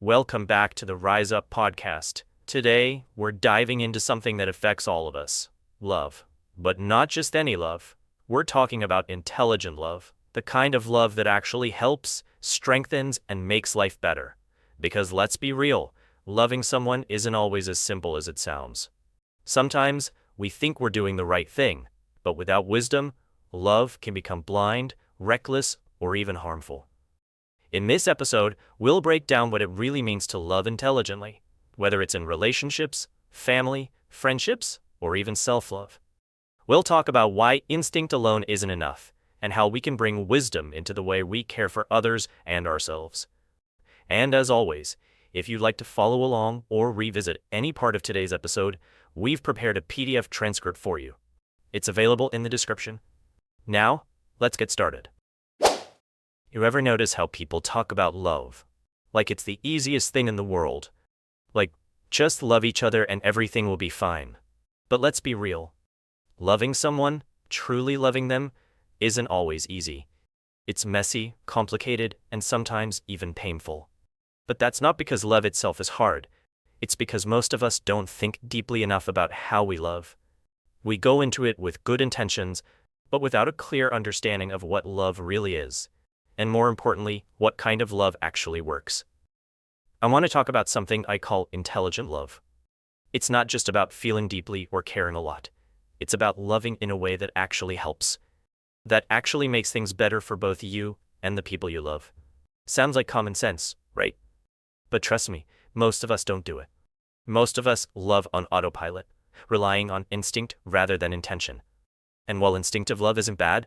Welcome back to the Rise Up podcast. Today, we're diving into something that affects all of us love. But not just any love. We're talking about intelligent love, the kind of love that actually helps, strengthens, and makes life better. Because let's be real, loving someone isn't always as simple as it sounds. Sometimes, we think we're doing the right thing, but without wisdom, love can become blind, reckless, or even harmful. In this episode, we'll break down what it really means to love intelligently, whether it's in relationships, family, friendships, or even self-love. We'll talk about why instinct alone isn't enough, and how we can bring wisdom into the way we care for others and ourselves. And as always, if you'd like to follow along or revisit any part of today's episode, we've prepared a PDF transcript for you. It's available in the description. Now, let's get started. You ever notice how people talk about love? Like it's the easiest thing in the world. Like, just love each other and everything will be fine. But let's be real. Loving someone, truly loving them, isn't always easy. It's messy, complicated, and sometimes even painful. But that's not because love itself is hard. It's because most of us don't think deeply enough about how we love. We go into it with good intentions, but without a clear understanding of what love really is. And more importantly, what kind of love actually works. I want to talk about something I call intelligent love. It's not just about feeling deeply or caring a lot. It's about loving in a way that actually helps. That actually makes things better for both you and the people you love. Sounds like common sense, right? But trust me, most of us don't do it. Most of us love on autopilot, relying on instinct rather than intention. And while instinctive love isn't bad,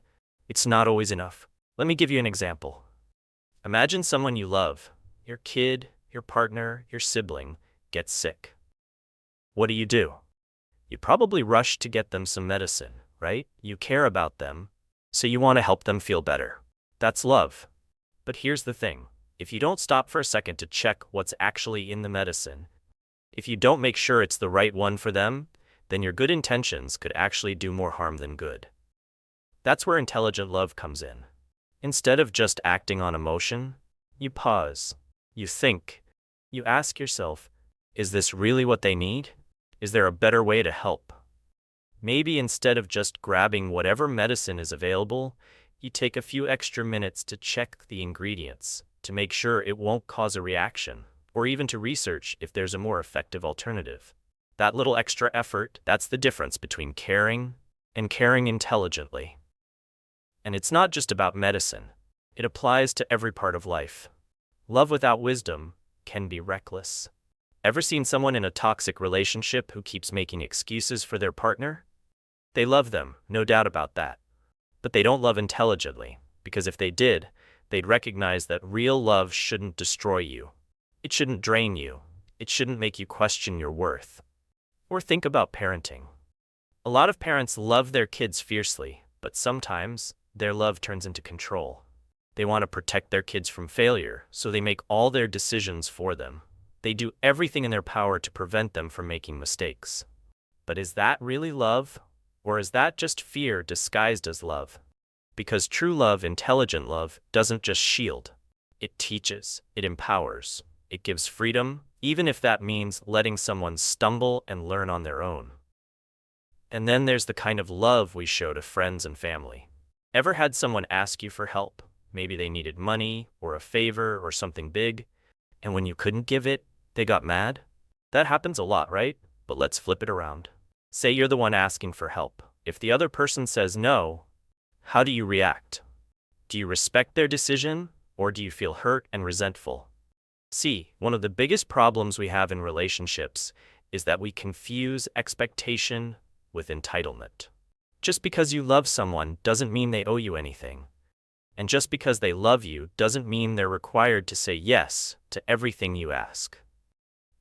it's not always enough. Let me give you an example. Imagine someone you love, your kid, your partner, your sibling, gets sick. What do? You probably rush to get them some medicine, right? You care about them, so you want to help them feel better. That's love. But here's the thing. If you don't stop for a second to check what's actually in the medicine, if you don't make sure it's the right one for them, then your good intentions could actually do more harm than good. That's where intelligent love comes in. Instead of just acting on emotion, you pause, you think, you ask yourself, is this really what they need? Is there a better way to help? Maybe instead of just grabbing whatever medicine is available, you take a few extra minutes to check the ingredients, to make sure it won't cause a reaction, or even to research if there's a more effective alternative. That little extra effort, that's the difference between caring and caring intelligently. And it's not just about medicine. It applies to every part of life. Love without wisdom can be reckless. Ever seen someone in a toxic relationship who keeps making excuses for their partner? They love them, no doubt about that. But they don't love intelligently, because if they did, they'd recognize that real love shouldn't destroy you. It shouldn't drain you. It shouldn't make you question your worth. Or think about parenting. A lot of parents love their kids fiercely, but sometimes their love turns into control. They want to protect their kids from failure, so they make all their decisions for them. They do everything in their power to prevent them from making mistakes. But is that really love? Or is that just fear disguised as love? Because true love, intelligent love, doesn't just shield. It teaches, it empowers, it gives freedom, even if that means letting someone stumble and learn on their own. And then there's the kind of love we show to friends and family. Ever had someone ask you for help? Maybe they needed money, or a favor, or something big, and when you couldn't give it, they got mad? That happens a lot, right? But let's flip it around. Say you're the one asking for help. If the other person says no, how do you react? Do you respect their decision, or do you feel hurt and resentful? See, one of the biggest problems we have in relationships is that we confuse expectation with entitlement. Just because you love someone doesn't mean they owe you anything. And just because they love you doesn't mean they're required to say yes to everything you ask.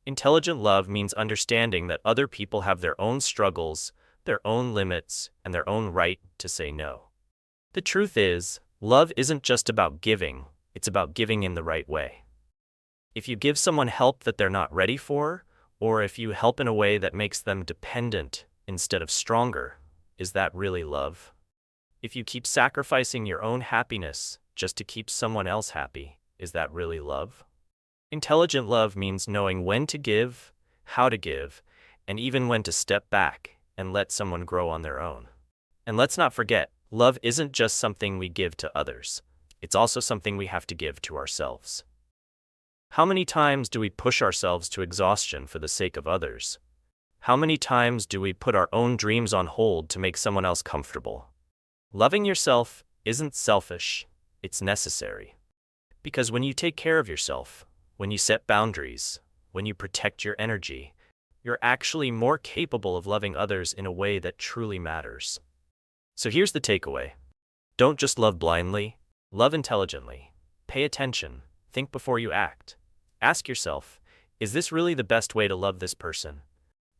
Intelligent love means understanding that other people have their own struggles, their own limits, and their own right to say no. The truth is, love isn't just about giving, it's about giving in the right way. If you give someone help that they're not ready for, or if you help in a way that makes them dependent instead of stronger, is that really love? If you keep sacrificing your own happiness just to keep someone else happy, is that really love? Intelligent love means knowing when to give, how to give, and even when to step back and let someone grow on their own. And let's not forget, love isn't just something we give to others. It's also something we have to give to ourselves. How many times do we push ourselves to exhaustion for the sake of others? How many times do we put our own dreams on hold to make someone else comfortable? Loving yourself isn't selfish, it's necessary. Because when you take care of yourself, when you set boundaries, when you protect your energy, you're actually more capable of loving others in a way that truly matters. So here's the takeaway. Don't just love blindly, love intelligently. Pay attention, think before you act. Ask yourself, is this really the best way to love this person?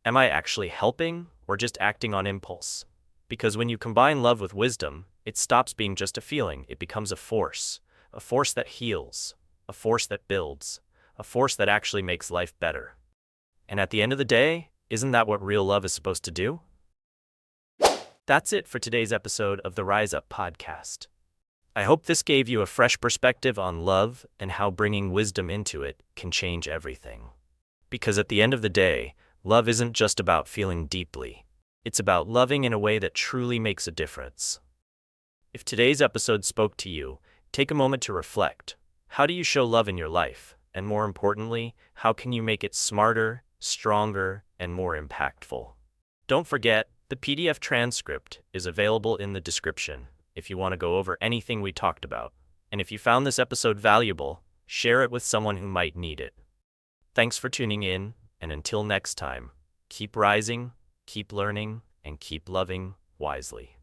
Am I actually helping or just acting on impulse? Because when you combine love with wisdom, it stops being just a feeling, it becomes a force that heals, a force that builds, a force that actually makes life better. And at the end of the day, isn't that what real love is supposed to do? That's it for today's episode of the Rise Up podcast. I hope this gave you a fresh perspective on love and how bringing wisdom into it can change everything. Because at the end of the day, love isn't just about feeling deeply. It's about loving in a way that truly makes a difference. If today's episode spoke to you, take a moment to reflect. How do you show love in your life? And more importantly, how can you make it smarter, stronger, and more impactful? Don't forget, the PDF transcript is available in the description if you want to go over anything we talked about. And if you found this episode valuable, share it with someone who might need it. Thanks for tuning in, and until next time, keep rising, keep learning, and keep loving wisely.